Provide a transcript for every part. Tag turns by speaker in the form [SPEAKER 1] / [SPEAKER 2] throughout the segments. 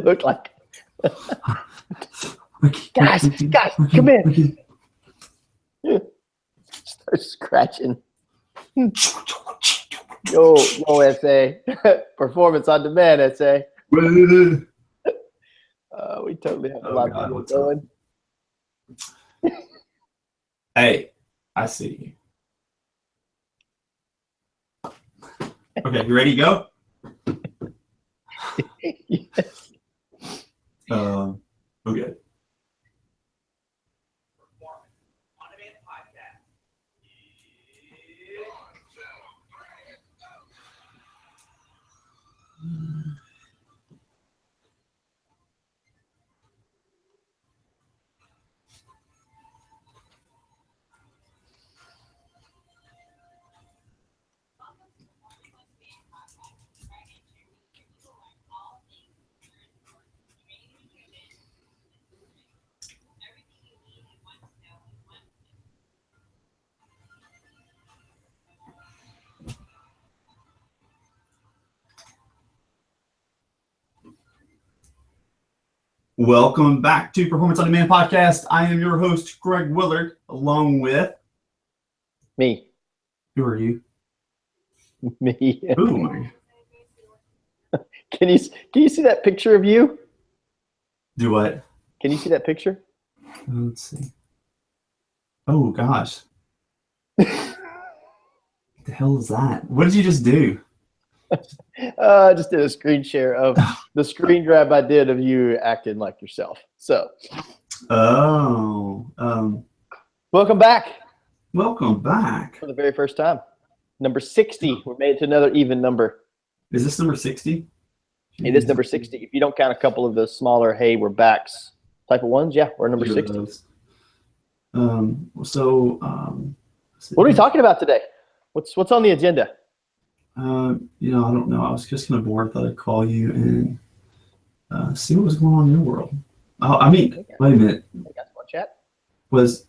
[SPEAKER 1] look like. Guys, come in. Start scratching. Yo, SA. Performance on demand, SA. We totally have a lot of going.
[SPEAKER 2] Hey, I see you. Okay, you ready to go?
[SPEAKER 1] Yes.
[SPEAKER 2] Okay. Welcome back to Performance on Demand Podcast. I am your host, Greg Willard, along with
[SPEAKER 1] me.
[SPEAKER 2] Who are you?
[SPEAKER 1] Me.
[SPEAKER 2] Who am
[SPEAKER 1] I? Can you see that picture of you?
[SPEAKER 2] Do what?
[SPEAKER 1] Can you see that picture?
[SPEAKER 2] Let's see. Oh gosh. What the hell is that? What did you just do?
[SPEAKER 1] I just did a screen share of the screen grab I did of you acting like yourself. So. Welcome back.
[SPEAKER 2] Welcome back.
[SPEAKER 1] For the very first time. Number 60. We made it to another even number.
[SPEAKER 2] Is this number 60?
[SPEAKER 1] It is number 60. If you don't count a couple of the smaller, hey, we're backs type of ones, yeah, we're number 60.
[SPEAKER 2] What
[SPEAKER 1] are we talking about today? What's on the agenda?
[SPEAKER 2] I don't know. I was just kind of bored. Thought I'd call you and see what was going on in your world. Wait a minute.
[SPEAKER 1] Chat.
[SPEAKER 2] Was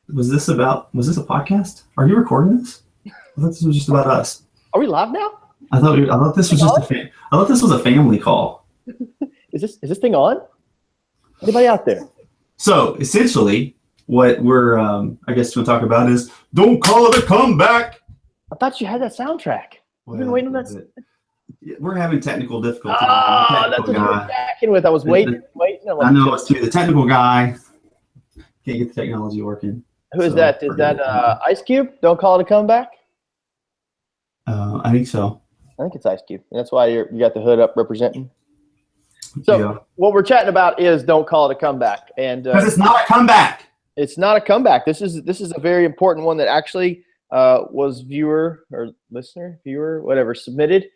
[SPEAKER 2] this a podcast? Are you recording this? I thought this was just about us.
[SPEAKER 1] Are we live now?
[SPEAKER 2] I thought this was just I thought this was a family call.
[SPEAKER 1] Is this thing on? Anybody out there?
[SPEAKER 2] So essentially, what we're I guess to talk about is don't call it a comeback.
[SPEAKER 1] I thought you had that soundtrack. I've been waiting on that.
[SPEAKER 2] We're having technical difficulties.
[SPEAKER 1] That's what you're backing with. I was waiting.
[SPEAKER 2] I know it's too. The technical guy can't get the technology working.
[SPEAKER 1] Who is that? Is that Ice Cube? Don't call it a comeback.
[SPEAKER 2] I think so.
[SPEAKER 1] I think it's Ice Cube. That's why you got the hood up representing. So What we're chatting about is don't call it a comeback, and
[SPEAKER 2] because it's not a comeback.
[SPEAKER 1] It's not a comeback. This is a very important one that actually was viewer, whatever, submitted.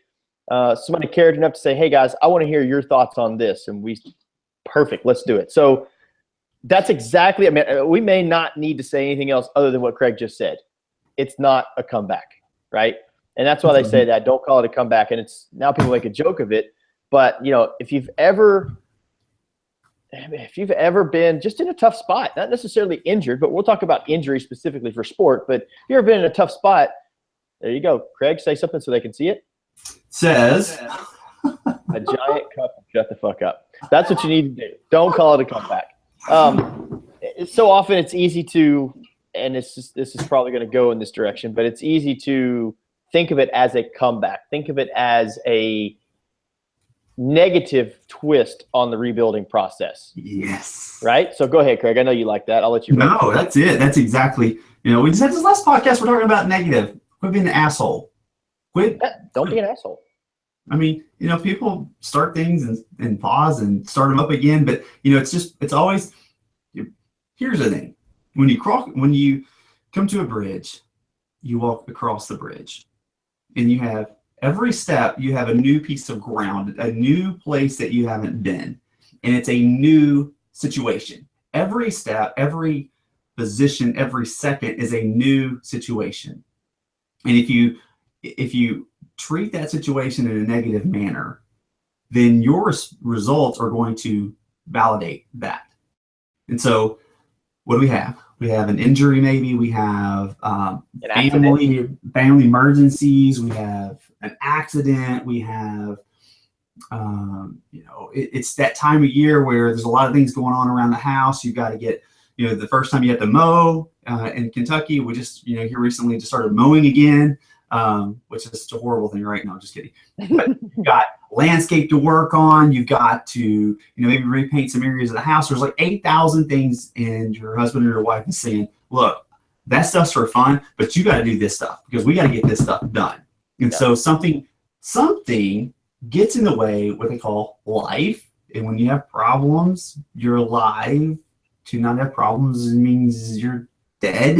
[SPEAKER 1] Somebody cared enough to say, hey guys, I want to hear your thoughts on this, and perfect, let's do it. So that's exactly. We may not need to say anything else other than what Craig just said. It's not a comeback, right? And that's why they say that. Don't call it a comeback. And it's now people make a joke of it. But if you've ever been just in a tough spot, not necessarily injured, but we'll talk about injury specifically for sport. But if you've ever been in a tough spot, there you go. Craig, say something so they can see it.
[SPEAKER 2] Says
[SPEAKER 1] a giant cup. Shut the fuck up. That's what you need to do. Don't call it a comeback. So often it's easy to, and this is probably going to go in this direction, but it's easy to think of it as a comeback. Think of it as a negative twist on the rebuilding process.
[SPEAKER 2] Yes.
[SPEAKER 1] Right? So go ahead, Craig. I know you like that. I'll let you.
[SPEAKER 2] No, that's it. That's exactly. We just had this last podcast. We're talking about negative. Quit being an asshole. Quit.
[SPEAKER 1] Yeah, don't be an asshole.
[SPEAKER 2] People start things and pause and start them up again, but it's always. Here's the thing: when you come to a bridge, you walk across the bridge, and you have. Every step, you have a new piece of ground, a new place that you haven't been, and it's a new situation. Every step, every position, every second is a new situation. And if you treat that situation in a negative manner, then your results are going to validate that. And so what do we have? We have an injury, maybe. We have family emergencies. We have an accident. We have It's that time of year where there's a lot of things going on around the house. You've got to get, the first time you have to mow in Kentucky, we just, here recently just started mowing again, which is such a horrible thing, right? No, just kidding. But you've got landscape to work on. You've got to, maybe repaint some areas of the house. There's like 8,000 things, and your husband or your wife is saying, look, that stuff's for fun, but you got to do this stuff because we got to get this stuff done. And so something gets in the way, what they call life. And when you have problems, you're alive. To not have problems means you're dead.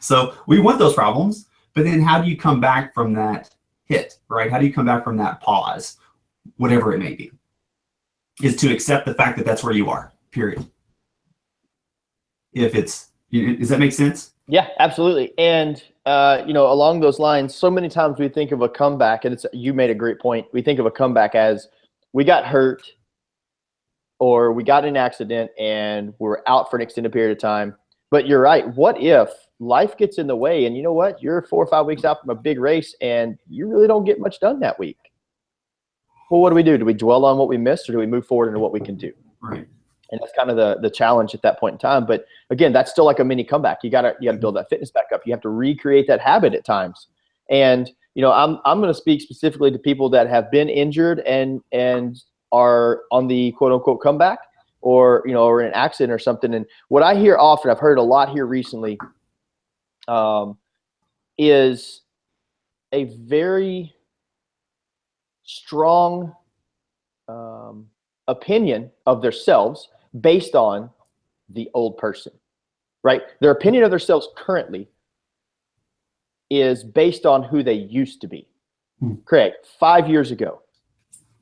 [SPEAKER 2] So we want those problems, but then how do you come back from that hit, right? How do you come back from that pause, whatever it may be, is to accept the fact that that's where you are, period. Does that make sense?
[SPEAKER 1] Yeah, absolutely. And, along those lines, so many times we think of a comeback, and you made a great point. We think of a comeback as we got hurt or we got in an accident and we're out for an extended period of time. But you're right. What if life gets in the way and you know what? You're 4 or 5 weeks out from a big race and you really don't get much done that week. Well, what do? Do we dwell on what we missed or do we move forward into what we can do?
[SPEAKER 2] Right. And
[SPEAKER 1] that's kind of the challenge at that point in time. But again, that's still like a mini comeback. You gotta build that fitness back up. You have to recreate that habit at times. And I'm going to speak specifically to people that have been injured and are on the quote unquote comeback, or or in an accident or something. And what I hear often, I've heard a lot here recently, is a very strong opinion of themselves based on the old person, right? Their opinion of themselves currently is based on who they used to be. Craig, 5 years ago,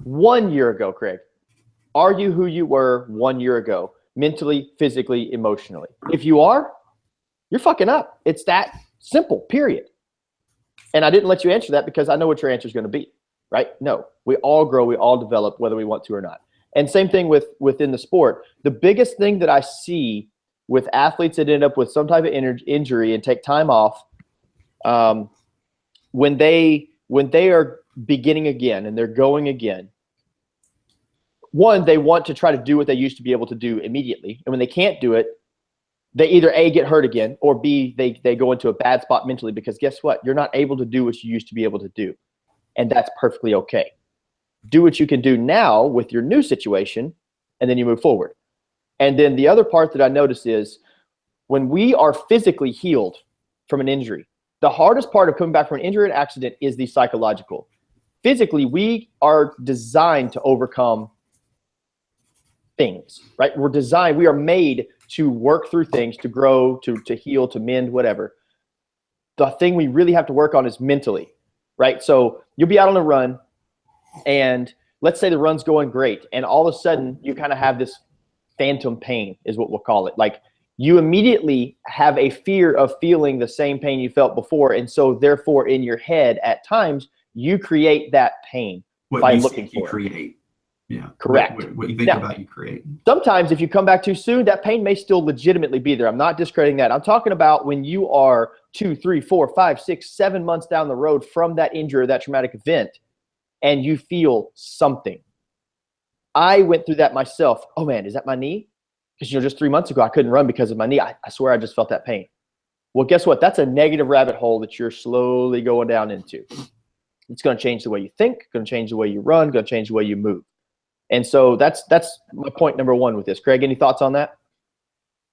[SPEAKER 1] 1 year ago, Craig, are you who you were 1 year ago, mentally, physically, emotionally? If you are, you're fucking up. It's that simple, period. And I didn't let you answer that because I know what your answer is going to be, right? No, we all grow, we all develop, whether we want to or not. And same thing within the sport. The biggest thing that I see with athletes that end up with some type of injury and take time off, when they are beginning again and they're going again, one, they want to try to do what they used to be able to do immediately. And when they can't do it, they either A, get hurt again, or B, they go into a bad spot mentally because guess what? You're not able to do what you used to be able to do. And that's perfectly okay. Do what you can do now with your new situation, and then you move forward. And then the other part that I notice is when we are physically healed from an injury, the hardest part of coming back from an injury or an accident is the psychological. Physically, we are designed to overcome things, right? We are made to work through things, to grow, to heal, to mend, whatever. The thing we really have to work on is mentally, right? So you'll be out on a run, and let's say the run's going great, and all of a sudden you kind of have this phantom pain is what we'll call it. Like you immediately have a fear of feeling the same pain you felt before. And so therefore in your head at times you create that pain by looking for it.
[SPEAKER 2] Create. Yeah.
[SPEAKER 1] Correct.
[SPEAKER 2] What you think about, you create.
[SPEAKER 1] Sometimes if you come back too soon, that pain may still legitimately be there. I'm not discrediting that. I'm talking about when you are 2, 3, 4, 5, 6, 7 months down the road from that injury or that traumatic event, and you feel something. I went through that myself. Oh man, is that my knee? Because just 3 months ago, I couldn't run because of my knee. I swear I just felt that pain. Well, guess what? That's a negative rabbit hole that you're slowly going down into. It's going to change the way you think, going to change the way you run, going to change the way you move. And so that's my point number one with this. Craig, any thoughts on that?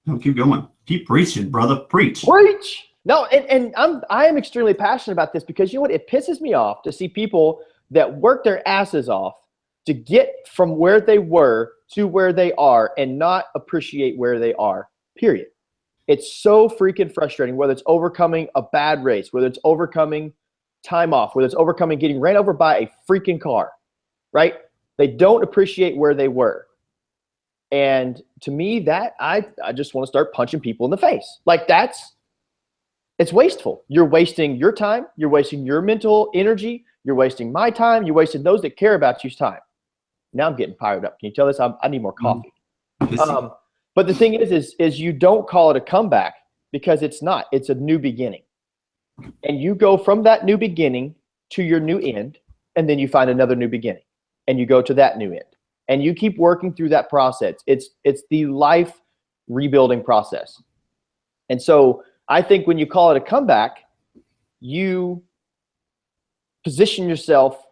[SPEAKER 2] No, keep going. Keep preaching, brother. Preach.
[SPEAKER 1] Preach. No, and I am extremely passionate about this because you know what? It pisses me off to see people that work their asses off to get from where they were to where they are and not appreciate where they are, period. It's so freaking frustrating, whether it's overcoming a bad race, whether it's overcoming time off, whether it's overcoming getting ran over by a freaking car, right? They don't appreciate where they were. And to me, that I just want to start punching people in the face. Like it's wasteful. You're wasting your time. You're wasting your mental energy. You're wasting my time. You're wasting those that care about you's time. Now I'm getting fired up. Can you tell this? I need more coffee. But the thing is you don't call it a comeback because it's not. It's a new beginning. And you go from that new beginning to your new end, and then you find another new beginning. and you go to that new end, and you keep working through that process. It's the life rebuilding process. And so I think when you call it a comeback, you position yourself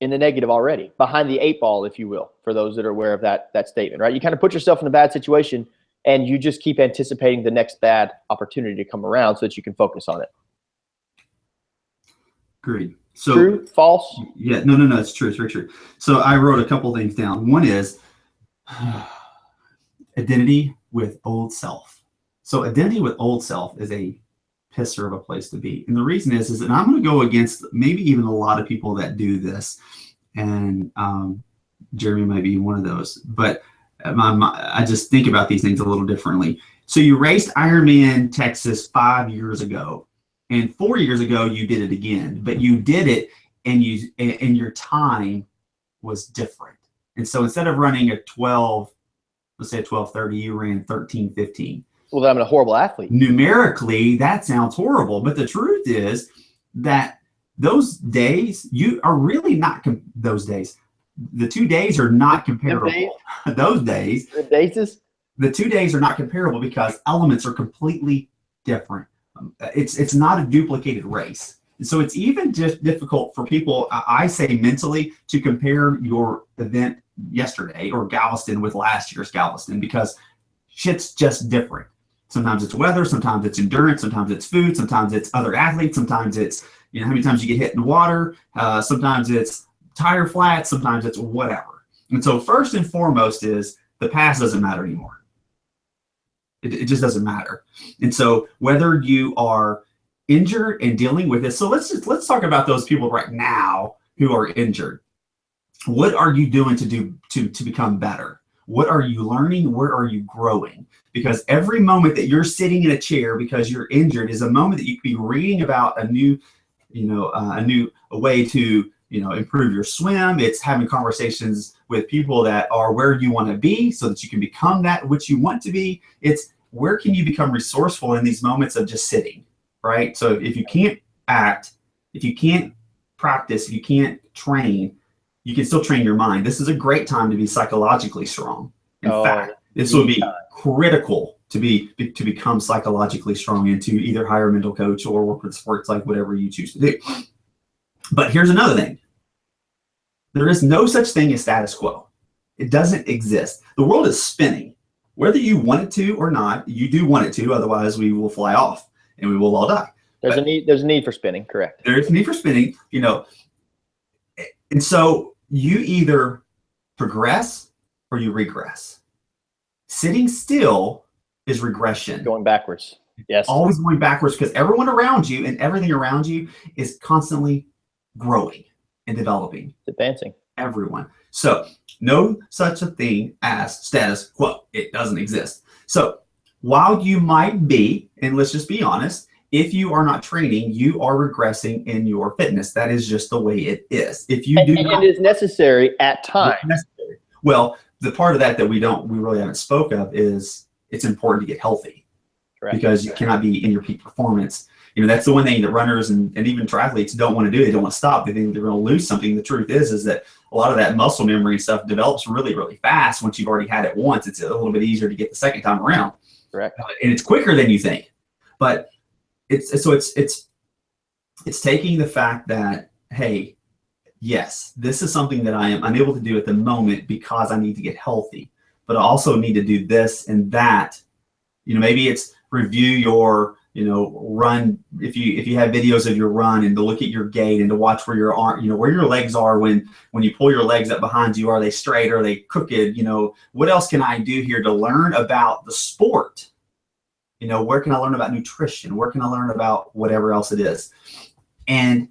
[SPEAKER 1] in the negative already, behind the 8 ball, if you will, for those that are aware of that statement, right? You kind of put yourself in a bad situation, and you just keep anticipating the next bad opportunity to come around so that you can focus on it.
[SPEAKER 2] Agreed. So
[SPEAKER 1] true, false?
[SPEAKER 2] Yeah, no, it's true. It's very true. So I wrote a couple things down. One is identity with old self. So identity with old self is a pisser of a place to be. And the reason is that I'm going to go against maybe even a lot of people that do this. And Jeremy might be one of those. But I just think about these things a little differently. So you raced Ironman Texas 5 years ago. And 4 years ago, you did it again, but you did it and your time was different. And so instead of running a 12, let's say a 12:30, you ran 13:15.
[SPEAKER 1] Well, then I'm a horrible athlete.
[SPEAKER 2] Numerically, that sounds horrible. But the truth is that those days, you are really not those days. The 2 days are not comparable. Those days, the 2 days are not comparable because elements are completely different. It's not a duplicated race. So it's even just difficult for people, I say mentally, to compare your event yesterday or Galveston with last year's Galveston, because shit's just different. Sometimes it's weather, sometimes it's endurance, sometimes it's food, sometimes it's other athletes, sometimes it's, you know, how many times you get hit in the water, sometimes it's tire flats, sometimes it's whatever. And so first and foremost is the past doesn't matter anymore. It just doesn't matter. And so whether you are injured and dealing with this, so let's talk about those people right now who are injured. What are you doing to become better? What are you learning? Where are you growing? Because every moment that you're sitting in a chair because you're injured is a moment that you could be reading about a new way to, improve your swim. It's having conversations with people that are where you want to be so that you can become that which you want to be. It's where can you become resourceful in these moments of just sitting, right? So if you can't act, if you can't practice, if you can't train, you can still train your mind. This is a great time to be psychologically strong. In fact, this will be critical to become psychologically strong and to either hire a mental coach or work with sports, like whatever you choose to do. But here's another thing. There is no such thing as status quo. It doesn't exist. The world is spinning. Whether you want it to or not, you do want it to, otherwise we will fly off and we will all die.
[SPEAKER 1] There's a need for spinning, correct.
[SPEAKER 2] There's a need for spinning, and so you either progress or you regress. Sitting still is regression.
[SPEAKER 1] Going backwards. Yes.
[SPEAKER 2] Always going backwards because everyone around you and everything around you is constantly growing and developing.
[SPEAKER 1] Advancing.
[SPEAKER 2] Everyone. So no such a thing as status quo. It doesn't exist. So while you might be, and let's just be honest, if you are not training, you are regressing in your fitness. That is just the way it is. If you do not,
[SPEAKER 1] it is necessary at times.
[SPEAKER 2] Well, the part of that we really haven't spoke of is it's important to get healthy. Correct. Because you cannot be in your peak performance. That's the one thing that runners and even triathletes don't want to do. They don't want to stop. They think they're going to lose something. The truth is that a lot of that muscle memory stuff develops really, really fast. Once you've already had it once, it's a little bit easier to get the second time around.
[SPEAKER 1] Correct.
[SPEAKER 2] And it's quicker than you think. But it's taking the fact that, hey, yes, this is something that I am unable to do at the moment because I need to get healthy, but I also need to do this and that. Maybe it's review your, run. If you have videos of your run and to look at your gait and to watch where your arm, where your legs are when you pull your legs up behind you, are they straight? Are they crooked? What else can I do here to learn about the sport? Where can I learn about nutrition? Where can I learn about whatever else it is? And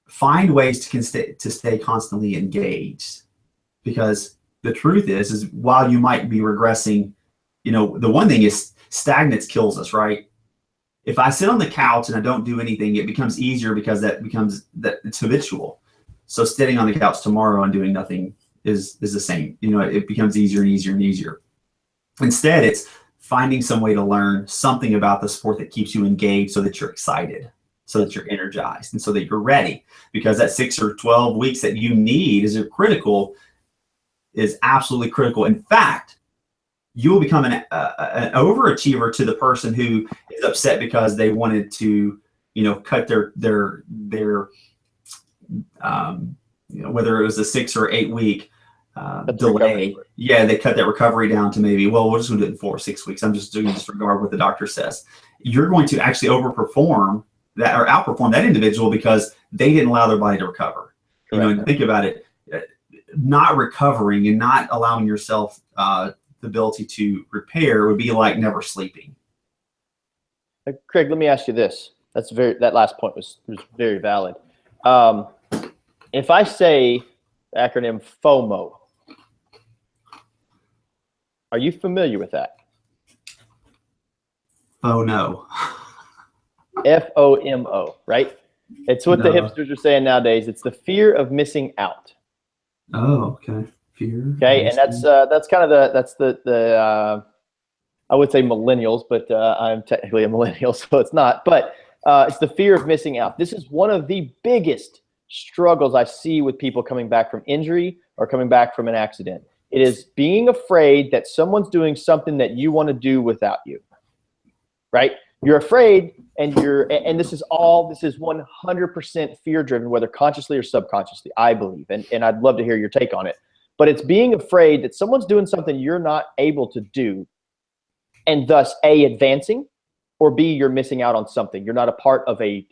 [SPEAKER 2] find ways to stay constantly engaged, because the truth is while you might be regressing, the one thing is stagnance kills us, right? If I sit on the couch and I don't do anything, it becomes easier because it's habitual. So sitting on the couch tomorrow and doing nothing is the same. It becomes easier and easier and easier. Instead, it's finding some way to learn something about the sport that keeps you engaged so that you're excited. so that you're energized and so that you're ready, because that 6 or 12 weeks that you need is absolutely critical. In fact, you will become an overachiever to the person who is upset because they wanted to, cut their whether it was a 6 or 8 week delay. Yeah, they cut that recovery down to maybe, we'll just do it in 4 or 6 weeks. I'm just doing disregard what the doctor says. You're going to actually overperform that or outperform that individual because they didn't allow their body to recover.
[SPEAKER 1] Correct.
[SPEAKER 2] And think about it, not recovering and not allowing yourself the ability to repair would be like never sleeping.
[SPEAKER 1] Craig, let me ask you this. That last point was very valid. If I say the acronym FOMO, are you familiar with that?
[SPEAKER 2] Oh no.
[SPEAKER 1] FOMO, right? It's what the hipsters are saying nowadays. It's the fear of missing out.
[SPEAKER 2] Oh, okay. Fear.
[SPEAKER 1] Okay, and that's kind of the I would say millennials, but I'm technically a millennial, so it's not. But it's the fear of missing out. This is one of the biggest struggles I see with people coming back from injury or coming back from an accident. It is being afraid that someone's doing something that you want to do without you, right? You're afraid, and this is 100% fear driven, whether consciously or subconsciously, I believe, and I'd love to hear your take on it. But it's being afraid that someone's doing something you're not able to do, and thus A, advancing, or B, you're missing out on something. You're not a part of a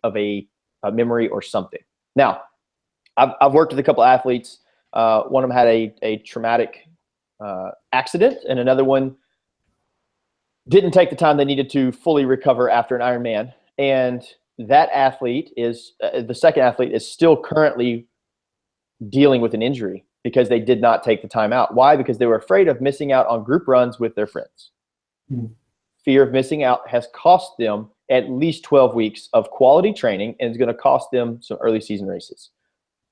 [SPEAKER 1] memory or something. Now, I've worked with a couple athletes. One of them had a traumatic accident, and another one didn't take the time they needed to fully recover after an Ironman. And that athlete the second athlete is still currently dealing with an injury because they did not take the time out. Why? Because they were afraid of missing out on group runs with their friends. Fear of missing out has cost them at least 12 weeks of quality training, and it's going to cost them some early season races.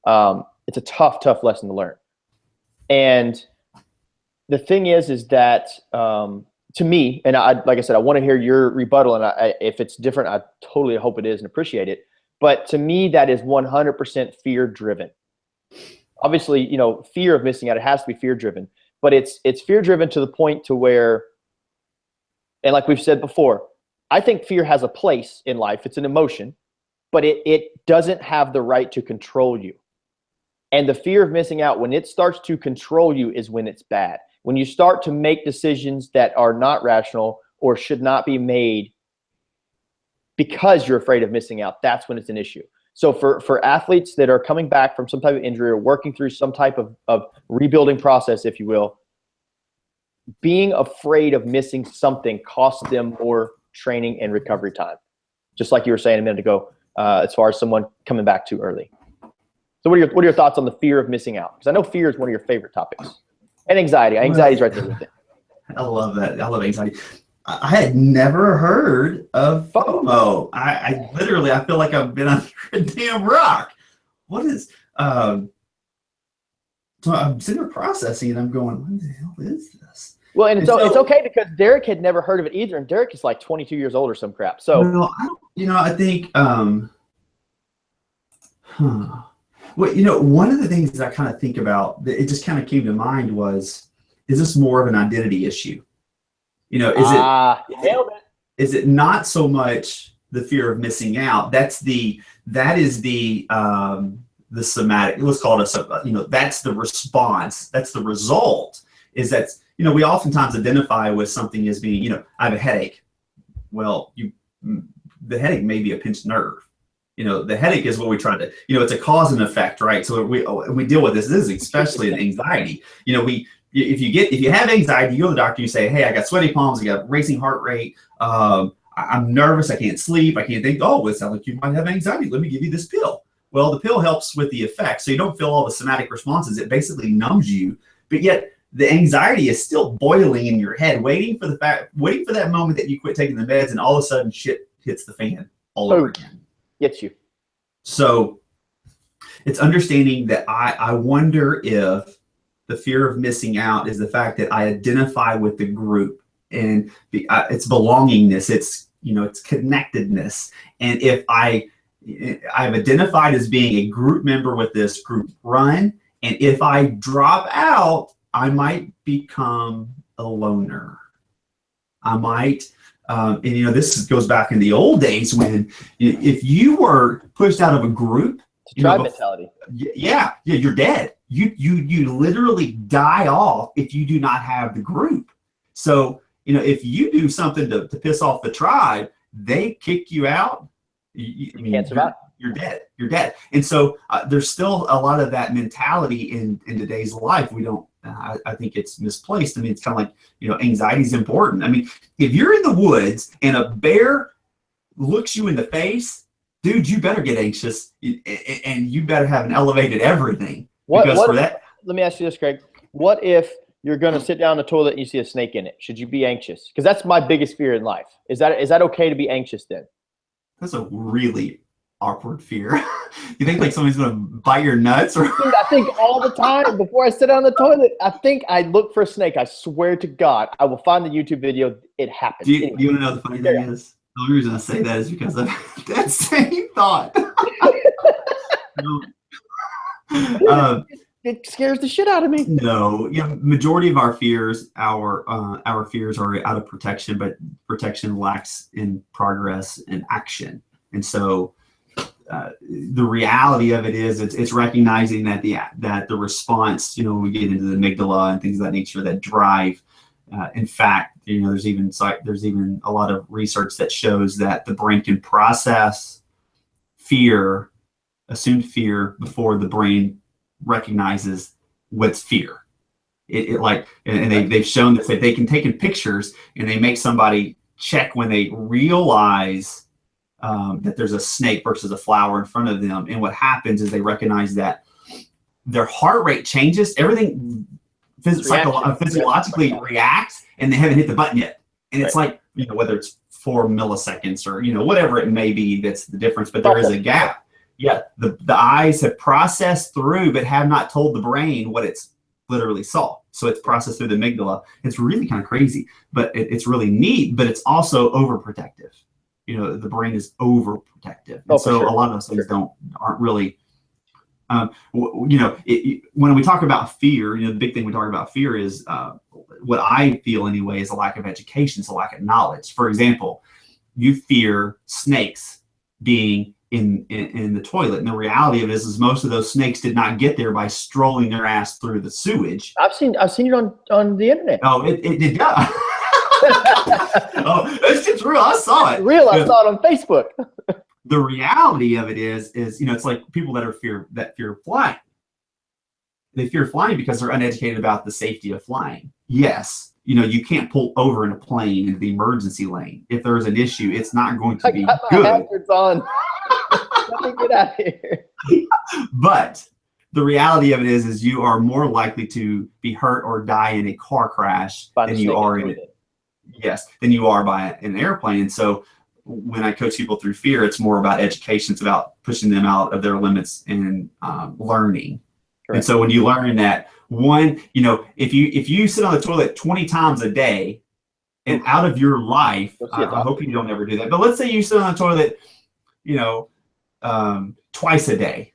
[SPEAKER 1] It's a tough lesson to learn. And the thing is that to me, and like I said, I want to hear your rebuttal, and if it's different, I totally hope it is and appreciate it. But to me, that is 100% fear driven. Obviously, fear of missing out, it has to be fear driven, but it's fear driven to the point to where, and like we've said before, I think fear has a place in life. It's an emotion, but it doesn't have the right to control you. And the fear of missing out, when it starts to control you, is when it's bad. When you start to make decisions that are not rational or should not be made because you're afraid of missing out, that's when it's an issue. So for athletes that are coming back from some type of injury or working through some type of rebuilding process, if you will, being afraid of missing something costs them more training and recovery time. Just like you were saying a minute ago, as far as someone coming back too early. So what are your thoughts on the fear of missing out? Because I know fear is one of your favorite topics. And anxiety. Anxiety's right there with it.
[SPEAKER 2] I love that. I love anxiety. I had never heard of FOMO. I literally, I feel like I've been under a damn rock. What is, so I'm sitting there processing and I'm going, what the hell is this?
[SPEAKER 1] Well, and it's okay because Derek had never heard of it either. And Derek is like 22 years old or some crap. So,
[SPEAKER 2] I think, well, one of the things that I kind of think about, that it just kind of came to mind was, is this more of an identity issue? Is it not so much the fear of missing out? That is the somatic, let's call it that's the response. That's the result, is that, we oftentimes identify with something as being, I have a headache. Well, the headache may be a pinched nerve. The headache is what we try to, it's a cause and effect, right? So we deal with this. This is especially in anxiety. If you have anxiety, you go to the doctor, you say, hey, I got sweaty palms, I got racing heart rate, I'm nervous, I can't sleep, I can't think, oh, it sounds like you might have anxiety. Let me give you this pill. Well, the pill helps with the effect. So you don't feel all the somatic responses. It basically numbs you, but yet the anxiety is still boiling in your head, waiting for that moment that you quit taking the meds and all of a sudden shit hits the fan all over again.
[SPEAKER 1] Gets you.
[SPEAKER 2] So it's understanding that I wonder if the fear of missing out is the fact that I identify with the group, and it's belongingness. It's it's connectedness. And if I I've identified as being a group member with this group run. And if I drop out, I might become a loner. I might, and this goes back in the old days when if you were pushed out of a group,
[SPEAKER 1] Tribe mentality.
[SPEAKER 2] Yeah, you're dead. You literally die off if you do not have the group. So, if you do something to piss off the tribe, they kick you out.
[SPEAKER 1] You can't survive.
[SPEAKER 2] You're dead. You're dead. And so there's still a lot of that mentality in today's life. We don't. I think it's misplaced. I mean, it's kind of like anxiety is important. I mean, if you're in the woods and a bear looks you in the face, dude, you better get anxious, and you better have an elevated everything.
[SPEAKER 1] Let me ask you this, Craig. What if you're going to sit down the toilet and you see a snake in it? Should you be anxious? Because that's my biggest fear in life. Is that okay to be anxious then?
[SPEAKER 2] That's a really awkward fear. You think like somebody's going to bite your nuts? Or
[SPEAKER 1] Dude, I think all the time before I sit on the toilet, I think I look for a snake. I swear to God, I will find the YouTube video. It happens.
[SPEAKER 2] Do you want to know the funny thing is? The only reason I say that is because of that same thought.
[SPEAKER 1] It scares the shit out of me.
[SPEAKER 2] No, majority of our fears, our fears are out of protection, but protection lacks in progress and action. And so, the reality of it is, it's recognizing that the response, when we get into the amygdala and things of that nature, that drive. In fact, there's even a lot of research that shows that the brain can process assumed fear before the brain recognizes what's fear. They've shown that they can take in pictures and they make somebody check when they realize that there's a snake versus a flower in front of them. And what happens is they recognize that their heart rate changes. Everything physiologically reacts, and they haven't hit the button yet. And it's like, whether it's 4 milliseconds or, whatever it may be, that's the difference. But there is a gap. Yeah, the eyes have processed through, but have not told the brain what it's literally saw. So it's processed through the amygdala. It's really kind of crazy, but it's really neat. But it's also overprotective. The brain is overprotective, and so a lot of those things aren't really. When we talk about fear, the big thing we talk about fear is what I feel anyway is a lack of education, it's a lack of knowledge. For example, you fear snakes being in the toilet, and the reality of it is most of those snakes did not get there by strolling their ass through the sewage.
[SPEAKER 1] I've seen it on the internet.
[SPEAKER 2] Oh, it did. Oh, that's just real. I saw it.
[SPEAKER 1] I saw it on Facebook.
[SPEAKER 2] The reality of it is it's like people that fear flying. They fear flying because they're uneducated about the safety of flying. Yes, you can't pull over in a plane into the emergency lane. If there's an issue, it's not going to be good. I got my hazards on.
[SPEAKER 1] Let me get out of here.
[SPEAKER 2] But the reality of it is you are more likely to be hurt or die in a car crash than you are by an airplane. And so when I coach people through fear, it's more about education. It's about pushing them out of their limits and learning. Correct. And so when you learn that if you sit on the toilet 20 times a day and out of your life, I hope you don't ever do that. But let's say you sit on the toilet, twice a day.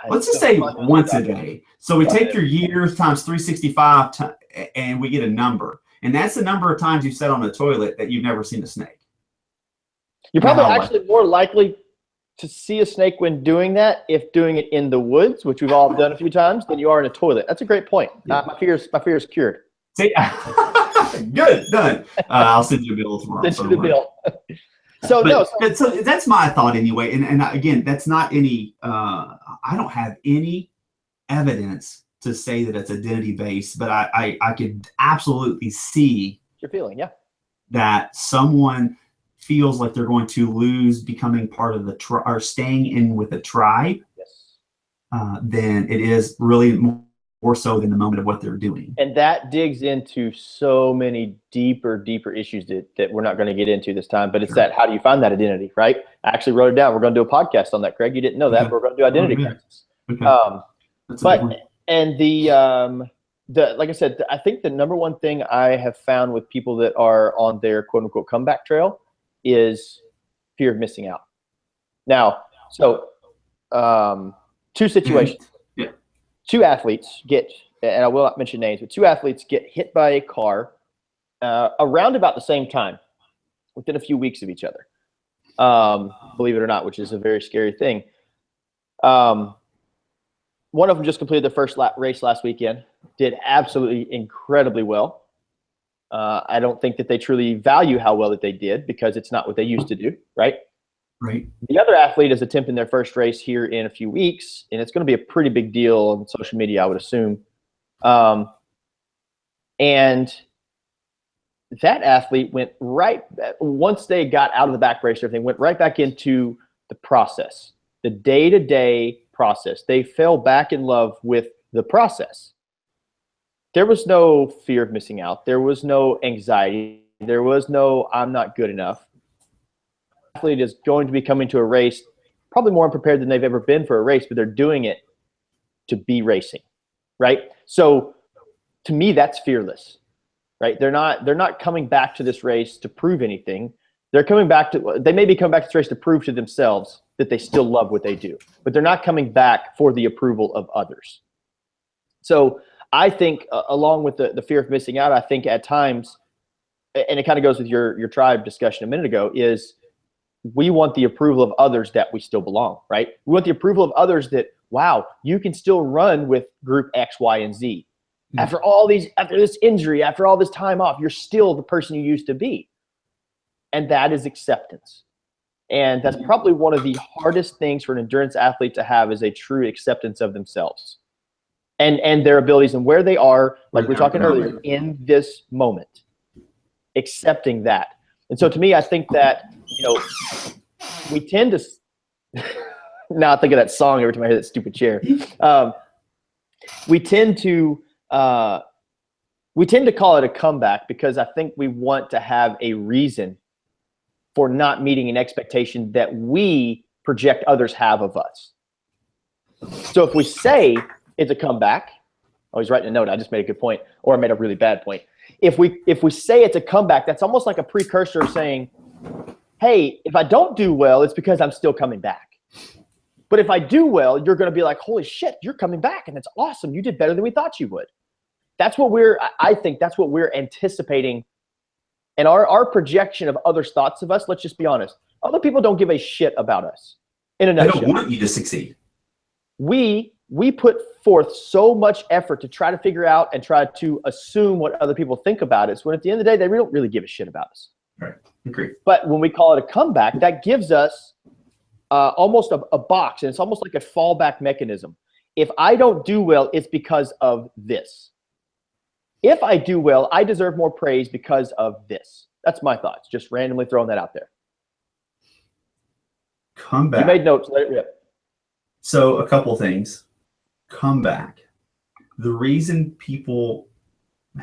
[SPEAKER 2] Let's just say once a day. So we take your years times 365 and we get a number. And that's the number of times you've sat on the toilet that you've never seen a snake.
[SPEAKER 1] You're probably actually more likely to see a snake when doing that, if doing it in the woods, which we've all done a few times, than you are in a toilet. That's a great point. Yeah. My fear is cured.
[SPEAKER 2] See? Good, done. I'll send you a bill tomorrow.
[SPEAKER 1] Send you the bill. So
[SPEAKER 2] that's my thought anyway. And again, that's not any. I don't have any evidence to say that it's identity based, but I could absolutely see
[SPEAKER 1] your feeling, yeah,
[SPEAKER 2] that someone feels like they're going to lose becoming part of the or staying in with a tribe.
[SPEAKER 1] Yes.
[SPEAKER 2] Then it is really more so than the moment of what they're doing.
[SPEAKER 1] And that digs into so many deeper issues that we're not going to get into this time. But it's that, how do you find that identity, right? I actually wrote it down. We're going to do a podcast on that, Craig. You didn't know that. But we're going to do identity crisis.
[SPEAKER 2] Okay.
[SPEAKER 1] And like I said, I think the number one thing I have found with people that are on their quote unquote comeback trail is fear of missing out. Now, So, two situations.
[SPEAKER 2] Yeah.
[SPEAKER 1] Two athletes get, and I will not mention names, but two athletes get hit by a car around about the same time, within a few weeks of each other. Believe it or not, which is a very scary thing. One of them just completed their first race last weekend, did absolutely incredibly well. I don't think that they truly value how well that they did because it's not what they used to do, right?
[SPEAKER 2] Right.
[SPEAKER 1] The other athlete is attempting their first race here in a few weeks, and it's going to be a pretty big deal on social media, I would assume. And that athlete went right, once they got out of the back brace, everything went right back into the process, the day-to-day process. They fell back in love with the process. There was no fear of missing out. There was no anxiety. There was no, I'm not good enough. The athlete is going to be coming to a race probably more unprepared than they've ever been for a race, but they're doing it to be racing, right? So to me, that's fearless, right? They're not coming back to this race to prove anything. They may be coming back to this race to prove to themselves that they still love what they do, but they're not coming back for the approval of others. So I think along with the fear of missing out, I think at times, and it kind of goes with your tribe discussion a minute ago, is we want the approval of others that we still belong, right? We want the approval of others that, wow, you can still run with group X, Y, and Z. After this injury, after all this time off, you're still the person you used to be. And that is acceptance. And that's probably one of the hardest things for an endurance athlete to have, is a true acceptance of themselves and their abilities and where they are, like we were talking earlier, in this moment, accepting that. And so to me, I think that, we tend to, now I think of that song every time I hear that stupid chair. We tend to call it a comeback because I think we want to have a reason for not meeting an expectation that we project others have of us. So if we say it's a comeback, I was writing a note, I just made a good point, or I made a really bad point. If we say it's a comeback, that's almost like a precursor of saying, hey, if I don't do well, it's because I'm still coming back. But if I do well, you're going to be like, holy shit, you're coming back, and it's awesome. You did better than we thought you would. I think that's what we're anticipating. And our projection of others' thoughts of us, let's just be honest, other people don't give a shit about us. In a nutshell,
[SPEAKER 2] they don't want you to succeed.
[SPEAKER 1] We put forth so much effort to try to figure out and try to assume what other people think about us, when at the end of the day, they don't really give a shit about us.
[SPEAKER 2] Right. Agree.
[SPEAKER 1] But when we call it a comeback, that gives us almost a box, and it's almost like a fallback mechanism. If I don't do well, it's because of this. If I do well, I deserve more praise because of this. That's my thoughts. Just randomly throwing that out there.
[SPEAKER 2] Comeback.
[SPEAKER 1] You made notes. Let it rip.
[SPEAKER 2] So a couple things. Comeback. The reason people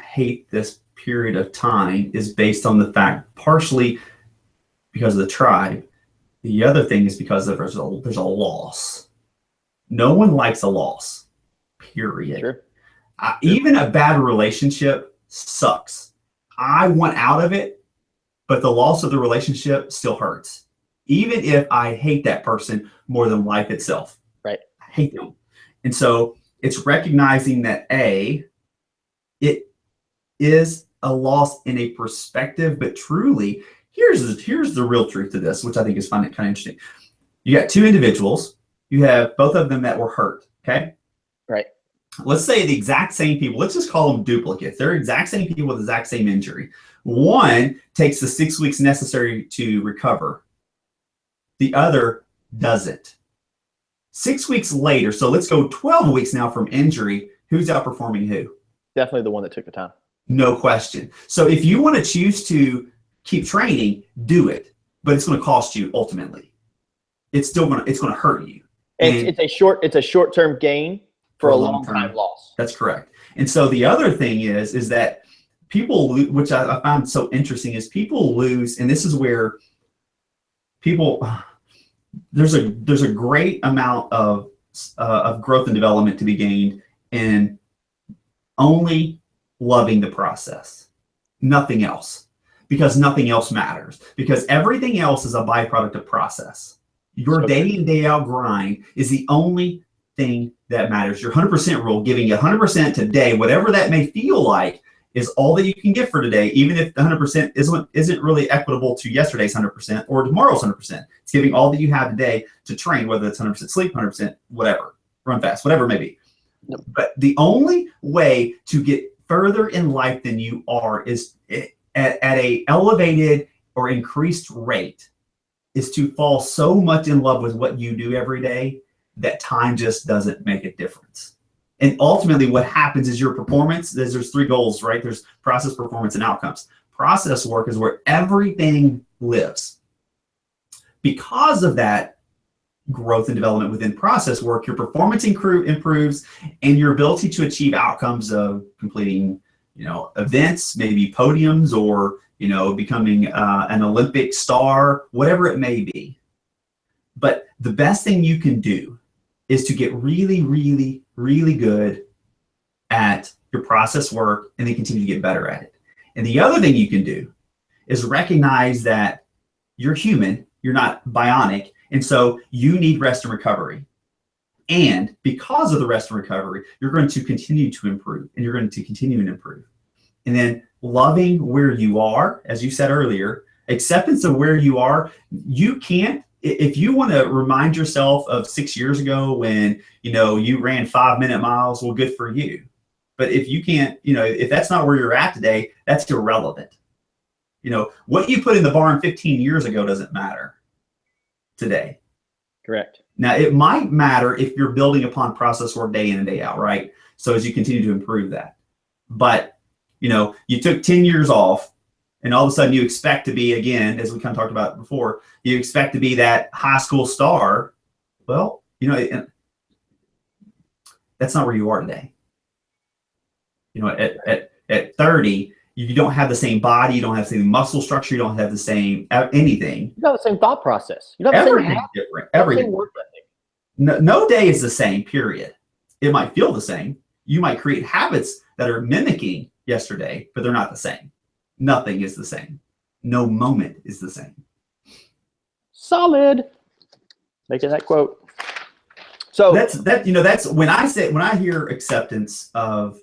[SPEAKER 2] hate this period of time is based on the fact, partially because of the tribe. The other thing is because there's a loss. No one likes a loss. Period.
[SPEAKER 1] Sure.
[SPEAKER 2] Even a bad relationship sucks. I want out of it, but the loss of the relationship still hurts. Even if I hate that person more than life itself.
[SPEAKER 1] Right.
[SPEAKER 2] I hate them. And so it's recognizing that it is a loss in a perspective, but truly, here's the real truth to this, which I think is kind of interesting. You got two individuals. You have both of them that were hurt. Okay.
[SPEAKER 1] Right.
[SPEAKER 2] Let's say the exact same people. Let's just call them duplicates. They're exact same people with the exact same injury. One takes the 6 weeks necessary to recover. The other doesn't. 6 weeks later, so let's go 12 weeks now from injury. Who's outperforming who?
[SPEAKER 1] Definitely the one that took the time.
[SPEAKER 2] No question. So if you want to choose to keep training, do it, but it's going to cost you ultimately. It's going to hurt you.
[SPEAKER 1] It's a short-term gain for a long-time loss.
[SPEAKER 2] That's correct. And so the other thing is that people, which I find so interesting, is people lose, and this is where people, there's a great amount of growth and development to be gained in only loving the process, nothing else, because nothing else matters, because everything else is a byproduct of process. Your day in, day out grind is the only thing that matters. Your 100% rule, giving you 100% today, whatever that may feel like, is all that you can get for today, even if the 100% isn't really equitable to yesterday's 100% or tomorrow's 100%. It's giving all that you have today to train, whether it's 100% sleep, 100% whatever, run fast, whatever it may be.
[SPEAKER 1] Yep.
[SPEAKER 2] But the only way to get further in life than you are is at a elevated or increased rate is to fall so much in love with what you do every day that time just doesn't make a difference. And ultimately what happens is your performance, there's three goals, right? There's process, performance, and outcomes. Process work is where everything lives. Because of that growth and development within process work, your performance improves, and your ability to achieve outcomes of completing, events, maybe podiums, or, becoming an Olympic star, whatever it may be. But the best thing you can do is to get really, really, really good at your process work and then continue to get better at it. And the other thing you can do is recognize that you're human, you're not bionic, and so you need rest and recovery. And because of the rest and recovery, you're going to continue to improve, and you're going to continue to improve. And then loving where you are, as you said earlier, acceptance of where you are. You can't, if you want to remind yourself of 6 years ago when, you ran 5-minute miles, well, good for you. But if you can't, if that's not where you're at today, that's irrelevant. What you put in the barn 15 years ago doesn't matter today.
[SPEAKER 1] Correct.
[SPEAKER 2] Now, it might matter if you're building upon process work day in and day out, right? So as you continue to improve that. But, you took 10 years off, and all of a sudden you expect to be, again, as we kind of talked about before, you expect to be that high school star. Well, that's not where you are today. At 30, you don't have the same body, you don't have the same muscle structure, you don't have the same anything.
[SPEAKER 1] You don't have the same thought process. You don't have the same habit.
[SPEAKER 2] Different. Everything.
[SPEAKER 1] Work ethic.
[SPEAKER 2] No day is the same, period. It might feel the same. You might create habits that are mimicking yesterday, but they're not the same. Nothing is the same. No moment is the same.
[SPEAKER 1] Solid. Making that quote. So
[SPEAKER 2] that's when I hear acceptance of,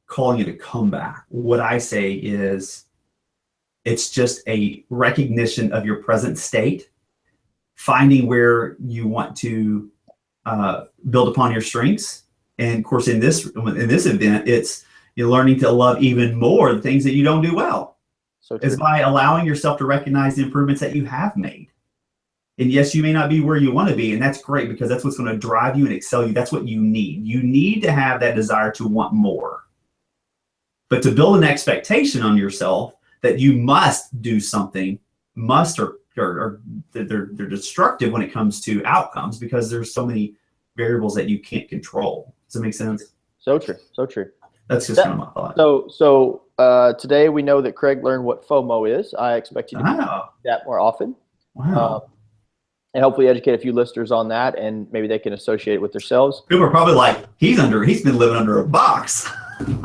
[SPEAKER 2] calling it a comeback, what I say is it's just a recognition of your present state, finding where you want to build upon your strengths. And of course, in this event, it's you're learning to love even more the things that you don't do well. So it's by allowing yourself to recognize the improvements that you have made. And yes, you may not be where you want to be, and that's great because that's what's going to drive you and excel you. That's what you need. You need to have that desire to want more. But to build an expectation on yourself that you must do something, or they're destructive when it comes to outcomes because there's so many variables that you can't control. Does that make sense?
[SPEAKER 1] So true. So true.
[SPEAKER 2] That's just kind of my thought.
[SPEAKER 1] So today we know that Craig learned what FOMO is. I expect you to do that more often.
[SPEAKER 2] Wow.
[SPEAKER 1] And hopefully educate a few listeners on that, and maybe they can associate it with themselves.
[SPEAKER 2] People are probably like, he's been living under a box.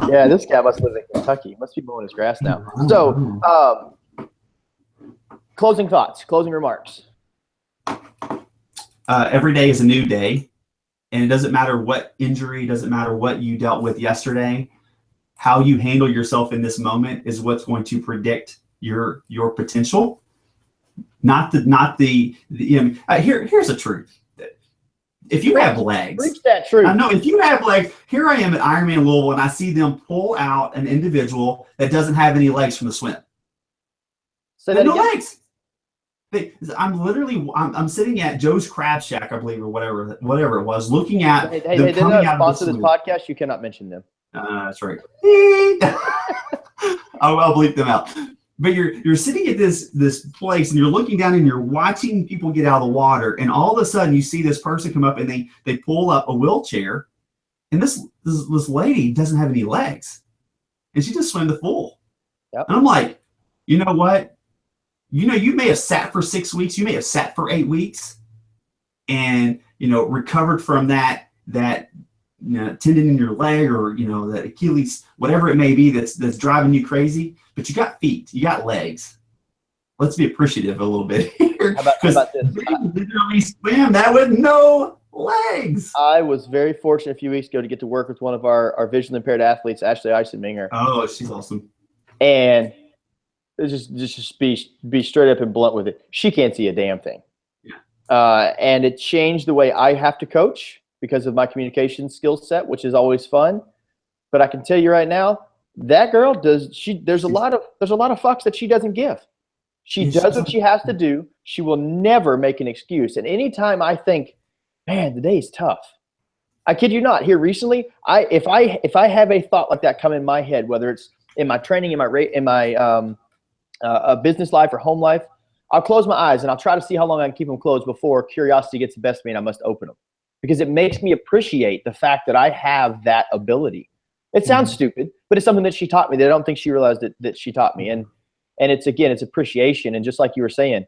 [SPEAKER 1] Yeah, this guy must live in Kentucky. He must be mowing his grass now. So, closing thoughts, closing remarks.
[SPEAKER 2] Every day is a new day, and it doesn't matter what injury, doesn't matter what you dealt with yesterday. How you handle yourself in this moment is what's going to predict your potential. Here's the truth. If you have legs,
[SPEAKER 1] reach that truth.
[SPEAKER 2] I know if you have legs, here I am at Ironman Louisville, and I see them pull out an individual that doesn't have any legs from the swim.
[SPEAKER 1] So no
[SPEAKER 2] legs. I'm sitting at Joe's Crab Shack, I believe, or whatever it was, looking at them coming out of the
[SPEAKER 1] this podcast. You cannot mention them.
[SPEAKER 2] That's right. I'll bleep them out. But you're sitting at this place and you're looking down and you're watching people get out of the water, and all of a sudden you see this person come up and they pull up a wheelchair, and this lady doesn't have any legs, and she just swam the pool.
[SPEAKER 1] Yep.
[SPEAKER 2] And I'm like, you know what? You may have sat for 6 weeks, you may have sat for 8 weeks, and recovered from that tendon in your leg, or that Achilles, whatever it may be that's driving you crazy. But you got feet, you got legs. let's be appreciative a little bit here.
[SPEAKER 1] How about this?
[SPEAKER 2] They literally swam that with no legs.
[SPEAKER 1] I was very fortunate a few weeks ago to get to work with one of our visually impaired athletes, Ashley Eisenminger.
[SPEAKER 2] Oh, she's awesome.
[SPEAKER 1] And just be straight up and blunt with it. She can't see a damn thing.
[SPEAKER 2] Yeah.
[SPEAKER 1] And it changed the way I have to coach because of my communication skill set, which is always fun. But I can tell you right now, that girl there's a lot of fucks that she doesn't give. She does what she has to do. She will never make an excuse. And anytime I think, man, the day's tough, I kid you not, here recently, if I have a thought like that come in my head, whether it's in my training, in my business life or home life, I'll close my eyes and I'll try to see how long I can keep them closed before curiosity gets the best of me and I must open them, because it makes me appreciate the fact that I have that ability. It sounds stupid, but it's something that she taught me that I don't think she realized that she taught me. And it's, again, it's appreciation. And just like you were saying,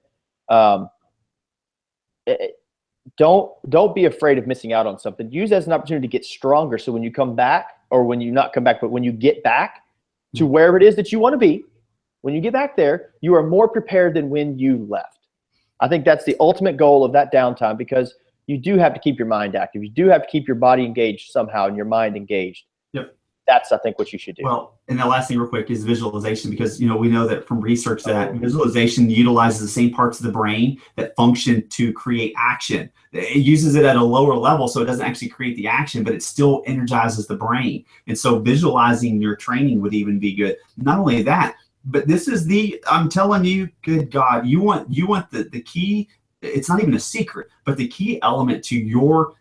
[SPEAKER 1] don't be afraid of missing out on something. Use it as an opportunity to get stronger. So when you come back, or when you not come back, but when you get back to wherever it is that you want to be, when you get back there, you are more prepared than when you left. I think that's the ultimate goal of that downtime, because you do have to keep your mind active. You do have to keep your body engaged somehow and your mind engaged.
[SPEAKER 2] Yep.
[SPEAKER 1] That's, I think, what you should do.
[SPEAKER 2] Well, and the last thing real quick is visualization, because, we know that from research that visualization utilizes the same parts of the brain that function to create action. It uses it at a lower level, so it doesn't actually create the action, but it still energizes the brain. And so visualizing your training would even be good. Not only that, but this is I'm telling you, good God, you want the key. It's not even a secret, but the key element to your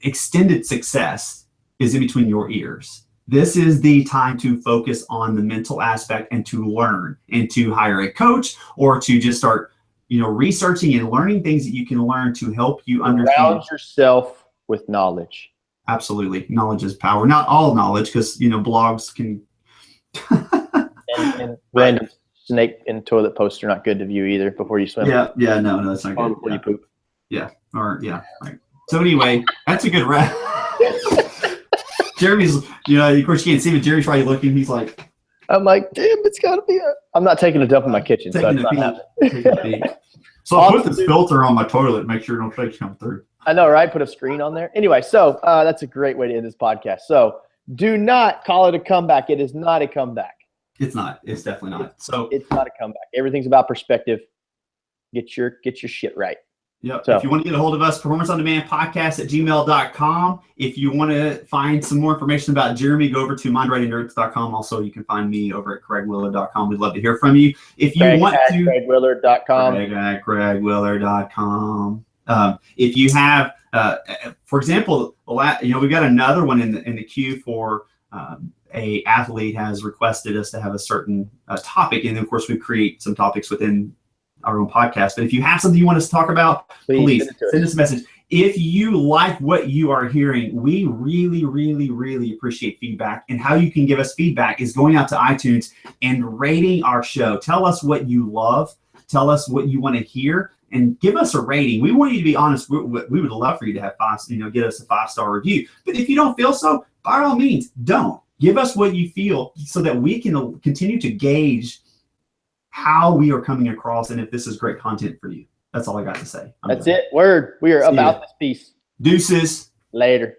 [SPEAKER 2] extended success is in between your ears. This is the time to focus on the mental aspect and to learn, and to hire a coach, or to just start, researching and learning things that you can learn to help you understand.
[SPEAKER 1] Surround yourself with knowledge.
[SPEAKER 2] Absolutely. Knowledge is power. Not all knowledge, because, blogs can.
[SPEAKER 1] and random snake and toilet posts are not good to view either before you swim.
[SPEAKER 2] Yeah, no, that's not good.
[SPEAKER 1] Before you poop.
[SPEAKER 2] Yeah, right. So anyway, that's a good wrap. Jeremy's, of course you can't see, but Jeremy's probably looking. He's like,
[SPEAKER 1] I'm like, damn, it's got to be I'm not taking a dump in my kitchen. So it's not happening.
[SPEAKER 2] So I'll put this filter on my toilet, make sure no shakes come through.
[SPEAKER 1] I know, right? Put a screen on there. Anyway, so that's a great way to end this podcast. So do not call it a comeback. It is not a comeback.
[SPEAKER 2] It's not. It's definitely not. So
[SPEAKER 1] it's not a comeback. Everything's about perspective. Get your shit right.
[SPEAKER 2] Yep. So if you want to get a hold of us, performanceondemandpodcast@gmail.com. If you want to find some more information about Jeremy, go over to mindwritingnerds.com. Also, you can find me over at craigwiller.com. We'd love to hear from you. If you want to,
[SPEAKER 1] craigwiller.com.
[SPEAKER 2] craigwiller.com. If you have, for example, we've got another one in the queue for a athlete has requested us to have a certain topic, and of course we create some topics within our own podcast. But if you have something you want us to talk about, please send us a message. If you like what you are hearing, we really, really, really appreciate feedback. And how you can give us feedback is going out to iTunes and rating our show. Tell us what you love. Tell us what you want to hear, and give us a rating. We want you to be honest. We would love for you to have get us a 5-star review. But if you don't feel so, by all means, don't. Give us what you feel, so that we can continue to gauge how we are coming across, and if this is great content for you. That's all I got to say.
[SPEAKER 1] That's it. Word. We are about this piece.
[SPEAKER 2] Deuces.
[SPEAKER 1] Later.